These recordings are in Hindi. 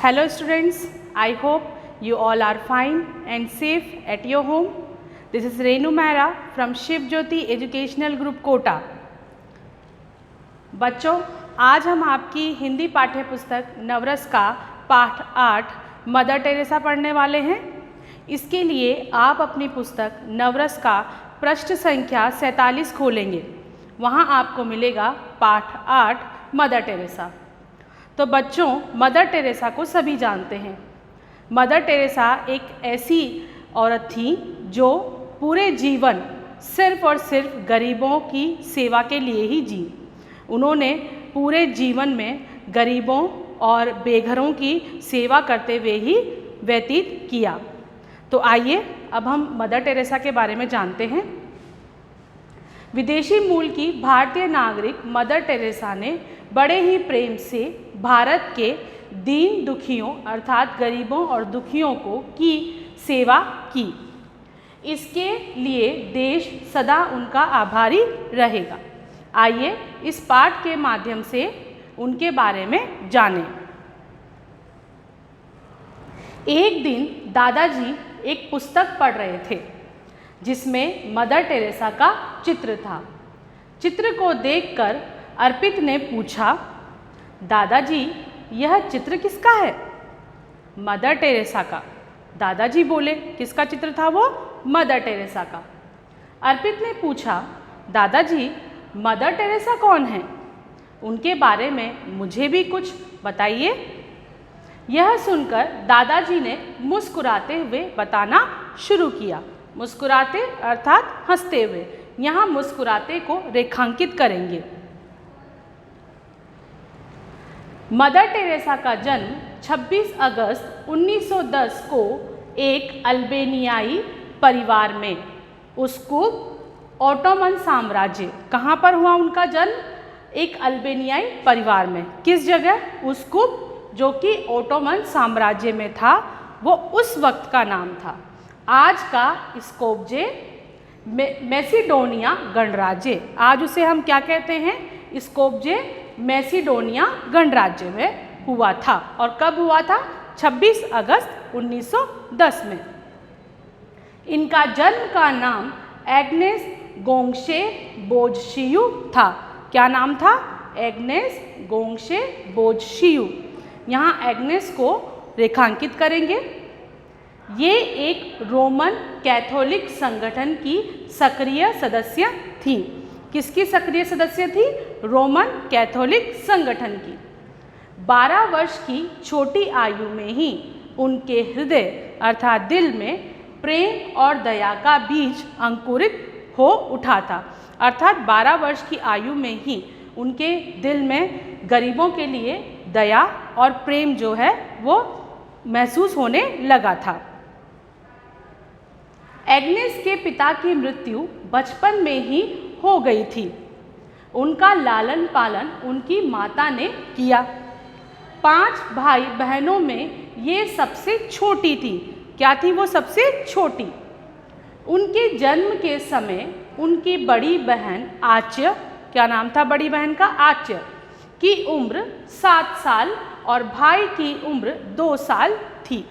Hello students, I hope you all are fine and safe at your home. This is Renu Mehra from Shiv Jyoti Educational Group Kota. बच्चों, आज हम आपकी हिंदी पाठ्य पुस्तक नवरस का पाठ 8 मदर टेरेसा पढ़ने वाले हैं। इसके लिए आप अपनी पुस्तक नवरस का पृष्ठ संख्या 47 खोलेंगे। वहाँ आपको मिलेगा पाठ 8 मदर टेरेसा। तो बच्चों, मदर टेरेसा को सभी जानते हैं। मदर टेरेसा एक ऐसी औरत थी जो पूरे जीवन सिर्फ और सिर्फ गरीबों की सेवा के लिए ही जी। उन्होंने पूरे जीवन में गरीबों और बेघरों की सेवा करते हुए ही व्यतीत किया। तो आइए अब हम मदर टेरेसा के बारे में जानते हैं। विदेशी मूल की भारतीय नागरिक मदर टेरेसा ने बड़े ही प्रेम से भारत के दीन दुखियों अर्थात गरीबों और दुखियों की सेवा की। इसके लिए देश सदा उनका आभारी रहेगा। आइए इस पाठ के माध्यम से उनके बारे में जानें। एक दिन दादाजी एक पुस्तक पढ़ रहे थे जिसमें मदर टेरेसा का चित्र था। चित्र को देखकर अर्पित ने पूछा, दादाजी यह चित्र किसका है? मदर टेरेसा का। दादाजी बोले, किसका चित्र था वो? मदर टेरेसा का। अर्पित ने पूछा, दादाजी मदर टेरेसा कौन है? उनके बारे में मुझे भी कुछ बताइए। यह सुनकर दादाजी ने मुस्कुराते हुए बताना शुरू किया। मुस्कुराते अर्थात हंसते हुए। यहाँ मुस्कुराते को रेखांकित करेंगे। मदर टेरेसा का जन्म 26 अगस्त 1910 को एक अल्बेनियाई परिवार में उस्कुप ओटोमन साम्राज्य, कहाँ पर हुआ उनका जन्म? एक अल्बेनियाई परिवार में। किस जगह? उस्कुप, जो कि ओटोमन साम्राज्य में था। वो उस वक्त का नाम था। आज का स्कोपजे मैसिडोनिया गणराज्य, आज उसे हम क्या कहते हैं? स्कोपजे मैसिडोनिया गणराज्य में हुआ था। और कब हुआ था? 26 अगस्त 1910 में। इनका जन्म का नाम एग्नेस गोंगशे बोजशियू था। क्या नाम था? एग्नेस गोंगशे बोजशियू। यहाँ एग्नेस को रेखांकित करेंगे। ये एक रोमन कैथोलिक संगठन की सक्रिय सदस्य थी। किसकी सक्रिय सदस्य थी? रोमन कैथोलिक संगठन की। 12 वर्ष की छोटी आयु में ही उनके हृदय अर्थात दिल में प्रेम और दया का बीज अंकुरित हो उठा था। अर्थात 12 वर्ष की आयु में ही उनके दिल में गरीबों के लिए दया और प्रेम जो है वो महसूस होने लगा था। एग्नेस के पिता की मृत्यु बचपन में ही हो गई थी। उनका लालन पालन उनकी माता ने किया। 5 भाई बहनों में ये सबसे छोटी थी। क्या थी वो? सबसे छोटी। उनके जन्म के समय उनकी बड़ी बहन आच्य, क्या नाम था बड़ी बहन का? आच्य, की उम्र 7 साल और भाई की उम्र 2 साल थी।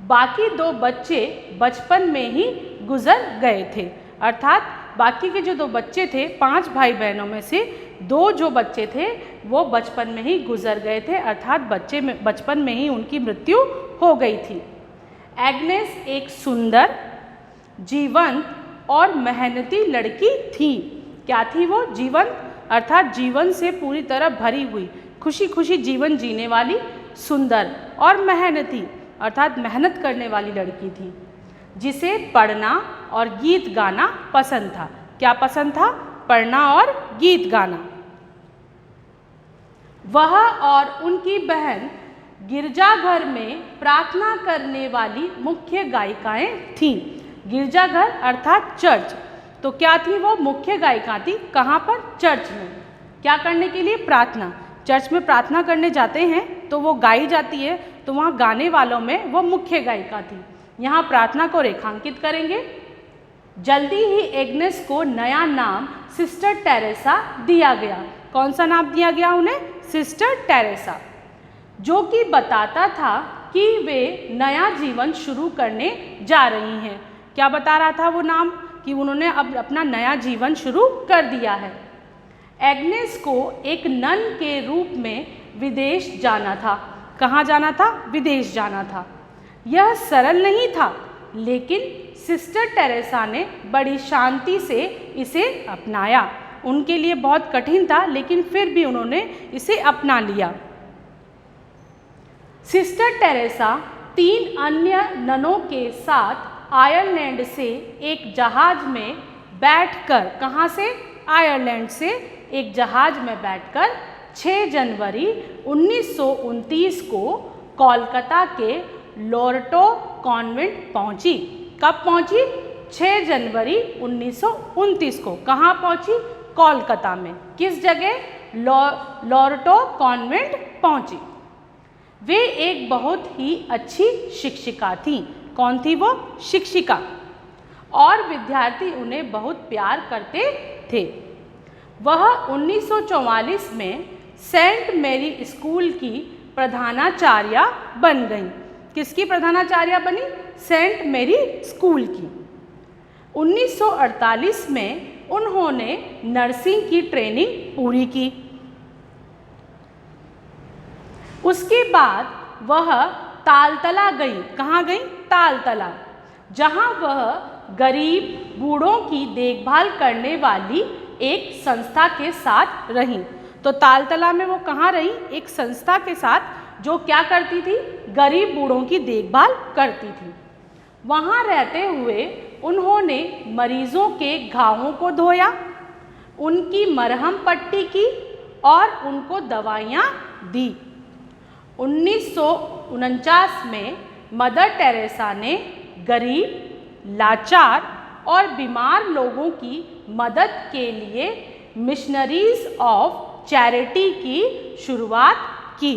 बाकी 2 बच्चे बचपन में ही गुजर गए थे। अर्थात बाकी के जो 2 बच्चे थे, 5 भाई बहनों में से 2 जो बच्चे थे वो बचपन में ही गुजर गए थे। अर्थात बचपन में ही उनकी मृत्यु हो गई थी। एग्नेस एक सुंदर, जीवंत और मेहनती लड़की थी। क्या थी वो? जीवंत अर्थात जीवन से पूरी तरह भरी हुई, खुशी खुशी जीवन जीने वाली, सुंदर और मेहनती अर्थात मेहनत करने वाली लड़की थी, जिसे पढ़ना और गीत गाना पसंद था। क्या पसंद था? पढ़ना और गीत गाना। वह और उनकी बहन गिरजाघर में प्रार्थना करने वाली मुख्य गायिकाएं थीं। गिरजाघर अर्थात चर्च। तो क्या थी वो? मुख्य गायिका थी। कहाँ पर? चर्च में। क्या करने के लिए? प्रार्थना। चर्च में प्रार्थना करने जाते हैं तो वो गाई जाती है, तो वहाँ गाने वालों में वो मुख्य गायिका थी। यहाँ प्रार्थना को रेखांकित करेंगे। जल्दी ही एग्नेस को नया नाम सिस्टर टेरेसा दिया गया। कौन सा नाम दिया गया उन्हें? Sister Teresa. जो कि बताता था कि वे नया जीवन शुरू करने जा रही हैं। क्या बता रहा था वो नाम? कि उन्होंने अब अपना नया जीवन शुरू कर दिया है। एग्नेस को एक नन के रूप में विदेश जाना था। कहाँ जाना था? विदेश जाना था। यह सरल नहीं था, लेकिन सिस्टर टेरेसा ने बड़ी शांति से इसे अपनाया। उनके लिए बहुत कठिन था, लेकिन फिर भी उन्होंने इसे अपना लिया। सिस्टर टेरेसा 3 अन्य ननों के साथ आयरलैंड से एक जहाज में बैठकर, कहाँ से? आयरलैंड से एक जहाज में बैठकर 6 जनवरी 1929 को कोलकाता के लोरेटो कॉन्वेंट पहुंची। कब पहुंची? 6 जनवरी 1929 को। कहाँ पहुंची? कोलकाता में। किस जगह? लोरेटो कॉन्वेंट पहुंची। वे एक बहुत ही अच्छी शिक्षिका थीं। कौन थी वो? शिक्षिका। और विद्यार्थी उन्हें बहुत प्यार करते थे। वह 1944 में सेंट मेरी स्कूल की प्रधानाचार्या बन गईं। किसकी प्रधानाचार्या बनी? सेंट मेरी स्कूल की। 1948 में उन्होंने नर्सिंग की ट्रेनिंग पूरी की। उसके बाद वह तालतला गई। कहाँ गई? तालतला, जहाँ वह गरीब बूढ़ों की देखभाल करने वाली एक संस्था के साथ रहीं। तो तालतला में वो कहाँ रही? एक संस्था के साथ, जो क्या करती थी? गरीब बूढ़ों की देखभाल करती थी। वहाँ रहते हुए उन्होंने मरीजों के घावों को धोया, उनकी मरहम पट्टी की और उनको दवाइयाँ दी। 1949 में मदर टेरेसा ने गरीब, लाचार और बीमार लोगों की मदद के लिए मिशनरीज ऑफ चैरिटी की शुरुआत की।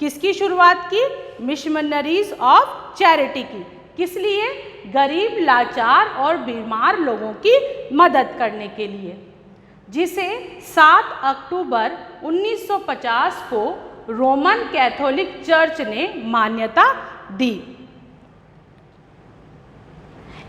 किसकी शुरुआत की? मिशनरीज ऑफ चैरिटी की। किस लिए? गरीब, लाचार और बीमार लोगों की मदद करने के लिए, जिसे 7 अक्टूबर 1950 को रोमन कैथोलिक चर्च ने मान्यता दी।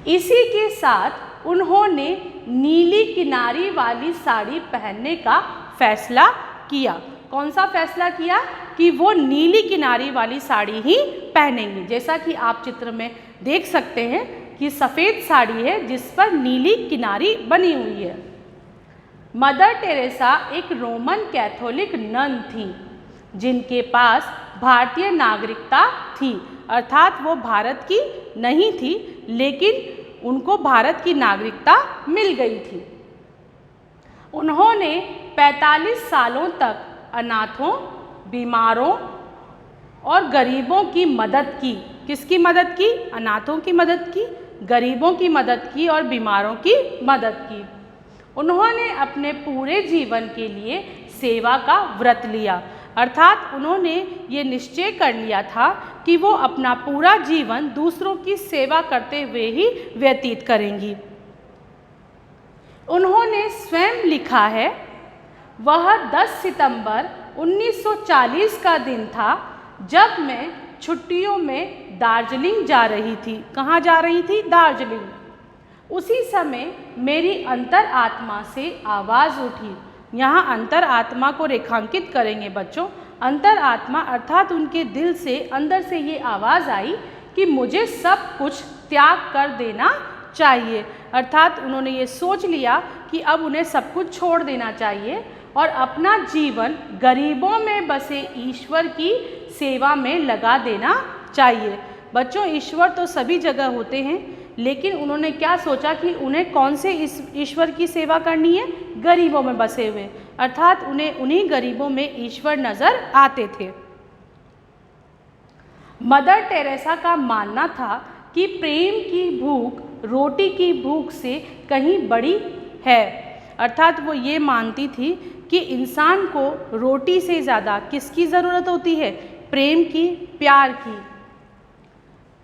इसी के साथ उन्होंने नीली किनारी वाली साड़ी पहनने का फैसला किया। कौन सा फैसला किया? कि वो नीली किनारी वाली साड़ी ही पहनेंगी। जैसा कि आप चित्र में देख सकते हैं कि सफ़ेद साड़ी है जिस पर नीली किनारी बनी हुई है। मदर टेरेसा एक रोमन कैथोलिक नन थी, जिनके पास भारतीय नागरिकता थी। अर्थात वो भारत की नहीं थी, लेकिन उनको भारत की नागरिकता मिल गई थी। उन्होंने 45 सालों तक अनाथों, बीमारों और गरीबों की मदद की। किसकी मदद की? अनाथों की मदद की, गरीबों की मदद की और बीमारों की मदद की। उन्होंने अपने पूरे जीवन के लिए सेवा का व्रत लिया। अर्थात उन्होंने ये निश्चय कर लिया था कि वो अपना पूरा जीवन दूसरों की सेवा करते हुए ही व्यतीत करेंगी। उन्होंने स्वयं लिखा है, वह 10 सितंबर 1940 का दिन था जब मैं छुट्टियों में दार्जिलिंग जा रही थी। कहाँ जा रही थी? दार्जिलिंग। उसी समय मेरी अंतर आत्मा से आवाज़ उठी। यहाँ अंतर आत्मा को रेखांकित करेंगे बच्चों। अंतर आत्मा अर्थात उनके दिल से, अंदर से ये आवाज़ आई कि मुझे सब कुछ त्याग कर देना चाहिए। अर्थात उन्होंने ये सोच लिया कि अब उन्हें सब कुछ छोड़ देना चाहिए और अपना जीवन गरीबों में बसे ईश्वर की सेवा में लगा देना चाहिए। बच्चों, ईश्वर तो सभी जगह होते हैं, लेकिन उन्होंने क्या सोचा कि उन्हें कौन से इस ईश्वर की सेवा करनी है? गरीबों में बसे हुए। अर्थात उन्हें उन्हीं गरीबों में ईश्वर नज़र आते थे। मदर टेरेसा का मानना था कि प्रेम की भूख रोटी की भूख से कहीं बड़ी है। अर्थात वो ये मानती थी कि इंसान को रोटी से ज़्यादा किसकी ज़रूरत होती है? प्रेम की, प्यार की।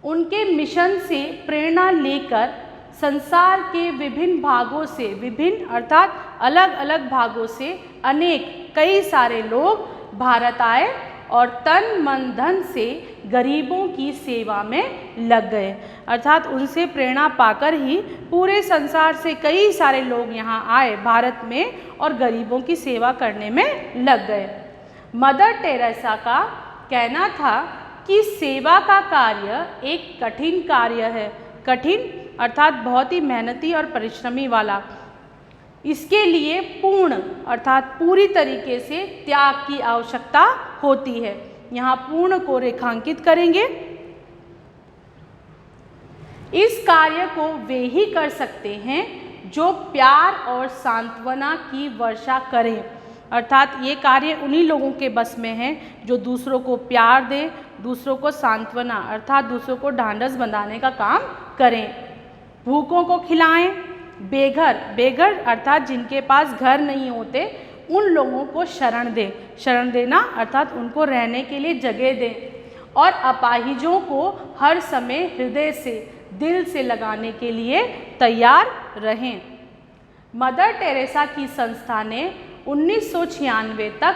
उनके मिशन से प्रेरणा लेकर संसार के विभिन्न भागों से, विभिन्न अर्थात अलग अलग भागों से कई सारे लोग भारत आए और तन मन धन से गरीबों की सेवा में लग गए। अर्थात उनसे प्रेरणा पाकर ही पूरे संसार से कई सारे लोग यहाँ आए भारत में और गरीबों की सेवा करने में लग गए। मदर टेरेसा का कहना था कि सेवा का कार्य एक कठिन कार्य है। कठिन अर्थात बहुत ही मेहनती और परिश्रमी वाला। इसके लिए पूर्ण अर्थात पूरी तरीके से त्याग की आवश्यकता होती है। यहाँ पूर्ण को रेखांकित करेंगे। इस कार्य को वे ही कर सकते हैं जो प्यार और सांत्वना की वर्षा करें। अर्थात ये कार्य उन्हीं लोगों के बस में है जो दूसरों को प्यार दे, दूसरों को सांत्वना अर्थात दूसरों को ढांढस बंधाने का काम करें। भूखों को खिलाएं। बेघर अर्थात जिनके पास घर नहीं होते उन लोगों को शरण दें। शरण देना अर्थात उनको रहने के लिए जगह दें। और अपाहिजों को हर समय हृदय से दिल से लगाने के लिए तैयार रहें। मदर टेरेसा की संस्था ने 1996 तक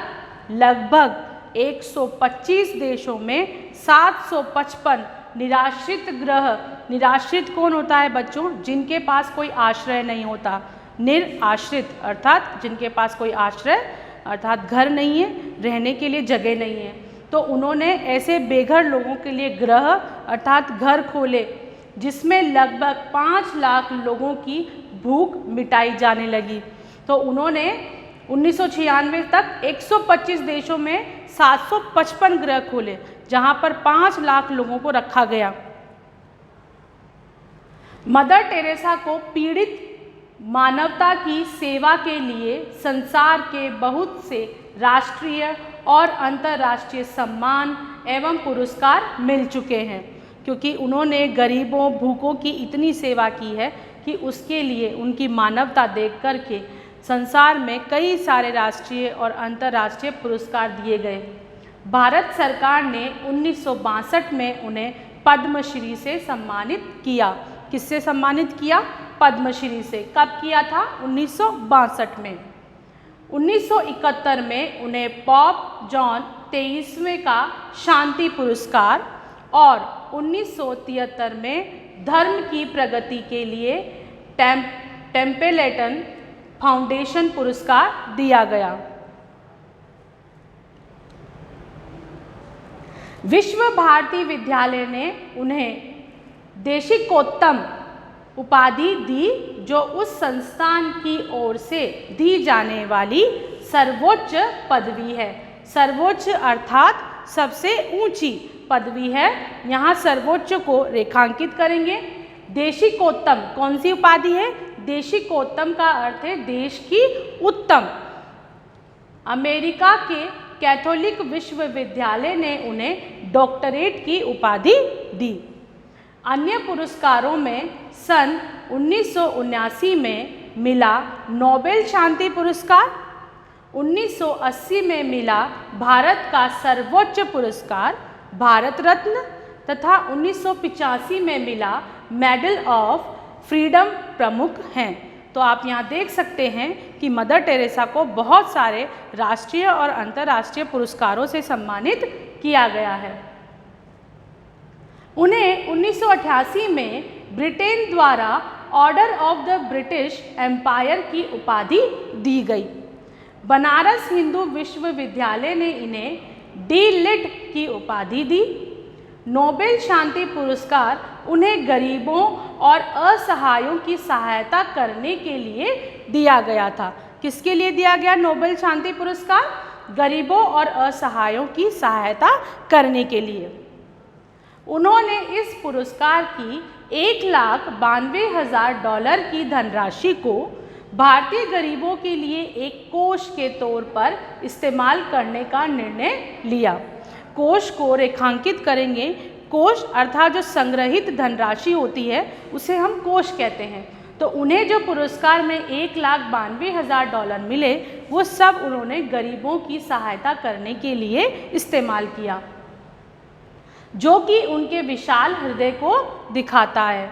लगभग 125 देशों में 755 निराश्रित गृह। निराश्रित कौन होता है बच्चों? जिनके पास कोई आश्रय नहीं होता। निराश्रित अर्थात जिनके पास कोई आश्रय अर्थात घर नहीं है, रहने के लिए जगह नहीं है। तो उन्होंने ऐसे बेघर लोगों के लिए गृह अर्थात घर खोले जिसमें लगभग 5 लाख लोगों की भूख मिटाई जाने लगी। तो उन्होंने 1996 तक 125 देशों में 755 गृह खोले जहां पर 5 लाख लोगों को रखा गया। मदर टेरेसा को पीड़ित मानवता की सेवा के लिए संसार के बहुत से राष्ट्रीय और अंतर्राष्ट्रीय सम्मान एवं पुरस्कार मिल चुके हैं, क्योंकि उन्होंने गरीबों भूखों की इतनी सेवा की है कि उसके लिए उनकी मानवता देख कर के संसार में कई सारे राष्ट्रीय और अंतर्राष्ट्रीय पुरस्कार दिए गए। भारत सरकार ने 1962 में उन्हें पद्मश्री से सम्मानित किया। किससे सम्मानित किया? पद्मश्री से। कब किया था? 1962 में। 1971 में उन्हें पॉप जॉन 23वें का शांति पुरस्कार और 1973 में धर्म की प्रगति के लिए टेम्पलेटन फाउंडेशन पुरस्कार दिया गया। विश्व भारती विद्यालय ने उन्हें देशिकोत्तम उपाधि दी, जो उस संस्थान की ओर से दी जाने वाली सर्वोच्च पदवी है। सर्वोच्च अर्थात सबसे ऊंची पदवी है। यहाँ सर्वोच्च को रेखांकित करेंगे। देशिकोत्तम कौन सी उपाधि है? देशिकोत्तम का अर्थ है देश की उत्तम। अमेरिका के कैथोलिक विश्वविद्यालय ने उन्हें डॉक्टरेट की उपाधि दी। अन्य पुरस्कारों में सन 1979 में मिला नोबेल शांति पुरस्कार, 1980 में मिला भारत का सर्वोच्च पुरस्कार भारत रत्न तथा 1985 में मिला मेडल ऑफ फ्रीडम प्रमुख हैं। तो आप यहाँ देख सकते हैं कि मदर टेरेसा को बहुत सारे राष्ट्रीय और अंतर्राष्ट्रीय पुरस्कारों से सम्मानित किया गया है। उन्हें 1988 में ब्रिटेन द्वारा Order of the British Empire की उपाधि दी गई। बनारस हिंदू विश्वविद्यालय ने इन्हें डी लिट की उपाधि दी। नोबेल शांति पुरस्कार उन्हें गरीबों और असहायों की सहायता करने के लिए दिया गया था। किसके लिए दिया गया नोबेल शांति पुरस्कार? गरीबों और असहायों की सहायता करने के लिए। उन्होंने इस पुरस्कार की $1,92,000 की धनराशि को भारतीय गरीबों के लिए एक कोष के तौर पर इस्तेमाल करने का निर्णय लिया। कोष को रेखांकित करेंगे। कोष अर्थात जो संग्रहित धनराशि होती है उसे हम कोष कहते हैं। तो उन्हें जो पुरस्कार में $1,92,000 मिले वो सब उन्होंने गरीबों की सहायता करने के लिए इस्तेमाल किया, जो कि उनके विशाल हृदय को दिखाता है।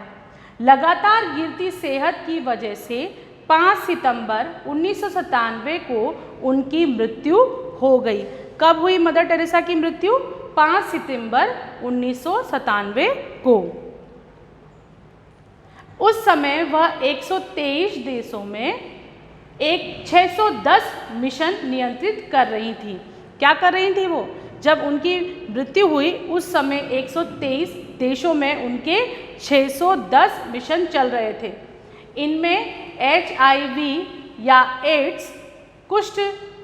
लगातार गिरती सेहत की वजह से 5 सितंबर 1997 को उनकी मृत्यु हो गई। कब हुई मदर टेरेसा की मृत्यु? 5 सितंबर 1997 को। उस समय वह 123 देशों में एक 610 मिशन नियंत्रित कर रही थी। क्या कर रही थी वो? जब उनकी मृत्यु हुई उस समय 123 देशों में उनके 610 मिशन चल रहे थे। इनमें HIV या एड्स, कुष्ठ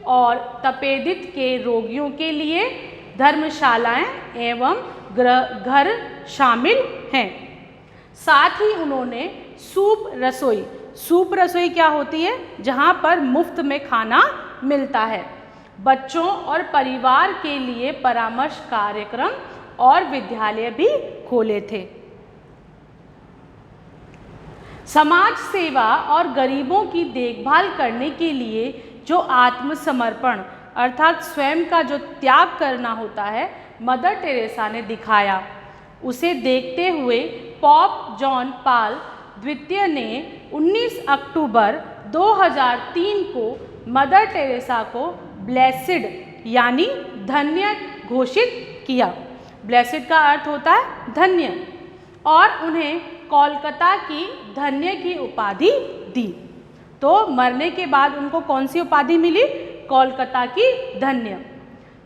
और तपेदिक के रोगियों के लिए धर्मशालाएं एवं घर शामिल हैं। साथ ही उन्होंने सूप रसोई क्या होती है? जहां पर मुफ्त में खाना मिलता है। बच्चों और परिवार के लिए परामर्श कार्यक्रम और विद्यालय भी खोले थे। समाज सेवा और गरीबों की देखभाल करने के लिए जो आत्मसमर्पण अर्थात स्वयं का जो त्याग करना होता है, मदर टेरेसा ने दिखाया। उसे देखते हुए पोप जॉन पॉल द्वितीय ने 19 अक्टूबर 2003 को मदर टेरेसा को ब्लेसिड यानी धन्य घोषित किया। ब्लेसिड का अर्थ होता है धन्य, और उन्हें कोलकाता की धन्य की उपाधि दी। तो मरने के बाद उनको कौन सी उपाधि मिली? कोलकाता की धन्य।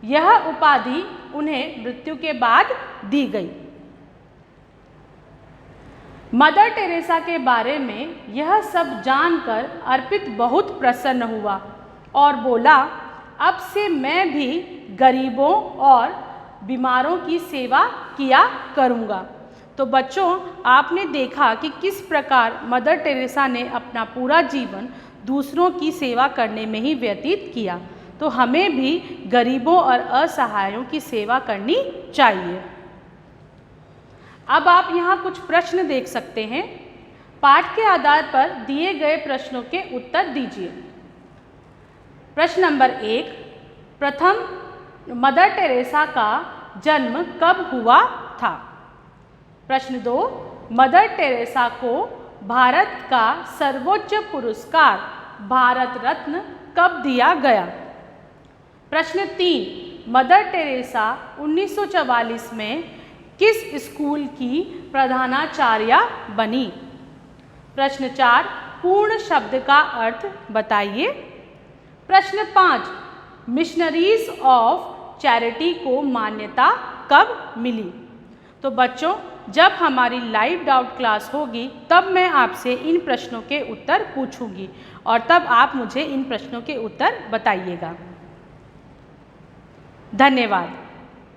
यह उपाधि उन्हें मृत्यु के बाद दी गई। मदर टेरेसा के बारे में यह सब जानकर अर्पित बहुत प्रसन्न हुआ और बोला, अब से मैं भी गरीबों और बीमारों की सेवा किया करूँगा। तो बच्चों, आपने देखा कि किस प्रकार मदर टेरेसा ने अपना पूरा जीवन दूसरों की सेवा करने में ही व्यतीत किया। तो हमें भी गरीबों और असहायों की सेवा करनी चाहिए। अब आप यहाँ कुछ प्रश्न देख सकते हैं। पाठ के आधार पर दिए गए प्रश्नों के उत्तर दीजिए। प्रश्न नंबर 1, प्रथम मदर टेरेसा का जन्म कब हुआ था? प्रश्न 2, मदर टेरेसा को भारत का सर्वोच्च पुरस्कार भारत रत्न कब दिया गया? प्रश्न 3, मदर टेरेसा 1944 में किस स्कूल की प्रधानाचार्या बनी? प्रश्न 4, पूर्ण शब्द का अर्थ बताइए। प्रश्न 5, मिशनरीज ऑफ चैरिटी को मान्यता कब मिली? तो बच्चों, जब हमारी लाइव डाउट क्लास होगी तब मैं आपसे इन प्रश्नों के उत्तर पूछूंगी और तब आप मुझे इन प्रश्नों के उत्तर बताइएगा। धन्यवाद।